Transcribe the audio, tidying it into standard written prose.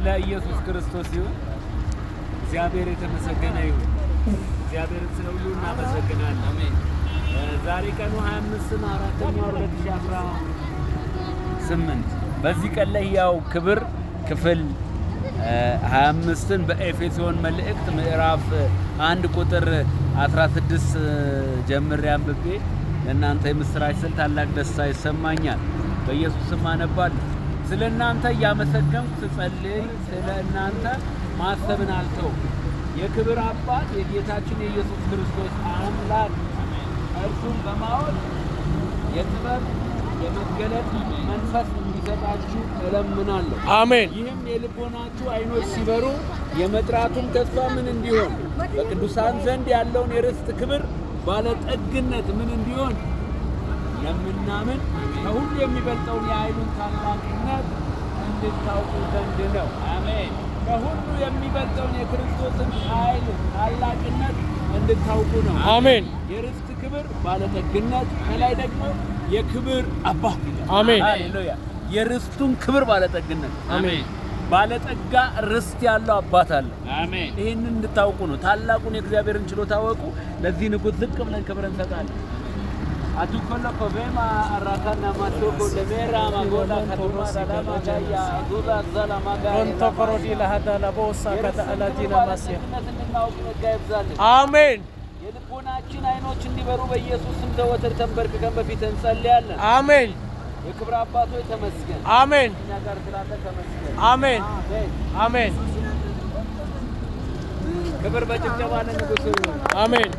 ለኢየሱስ ክርስቶስ ይሁን። እግዚአብሔር የተመሰገነ ይሁን። እግዚአብሔር ስለሁሉ እናመሰግናለን። አሜን። ዛሬ ቀኑ 25/4/2018 በዚህ ቀን ላይ ያው ክብር ክፍል 25ን በኤፌሶን መልእክት ምዕራፍ 1 ቁጥር 16 ጀምሬ አንብቤ ለእናንተ የምስራች ስል ታላቅ ደስታ ይሰማኛል። በኢየሱስ ስም አነባለሁ። ስለ እናንተ እያመሰገንኩ ስጸልይ ስለ እናንተ ማሰብን አልተውም። የክብር አባት የጌታችን የኢየሱስ ክርስቶስ አምላክ እርሱን በማወቅ የጥበብ የመገለጥ መንፈስ እንዲሰጣችሁ እለምናለሁ። አሜን። ይህም የልቦናችሁ አይኖች ሲበሩ የመጥራቱም ተስፋ ምን እንዲሆን በቅዱሳን ዘንድ ያለውን የርስት ክብር ባለጠግነት ምን እንዲሆን ለምናምን ከሁሉ የሚበልጠውን የኃይሉን ታላቅነት እንድታውቁ ዘንድ ነው። አሜን። ከሁሉ የሚበልጠውን የክርስቶስን ኃይል ታላቅነት እንድታውቁ ነው። አሜን። የርስት ክብር ባለጠግነት ከላይ ደግሞ የክብር አባት። አሜን። ሃሌሉያ። የርስቱን ክብር ባለጠግነት። አሜን። ባለጠጋ ርስት ያለው አባት አለ። አሜን። ይሄንን እንድታውቁ ነው። ታላቁን የእግዚአብሔርን ችሎታ ታወቁ። ለዚህ ንጉሥ ዝቅ ብለን ክብር እንሰጣለን። አቱኮላ ኮቬማ አራካና ማቶኮ ለሜራ ማጎላ ከተማ ሰላማ ጋያ አዱላ ዘላማ ጋያ ሮንቶ ኮሮዲ ለሃዳ ለቦሳ ከተአላዲና ማሲያ አሜን። የልቦናችን አይኖች እንዲበሩ በኢየሱስ ስም ዘወትር ተንበርክከን በፊት እንጸልያለን። አሜን። የክብር አባት ሆይ ተመስገን። አሜን። እኛ ጋር ስላለ ተመስገን። አሜን። አሜን። ክብር በጭብጨባ ለንጉሥ። አሜን።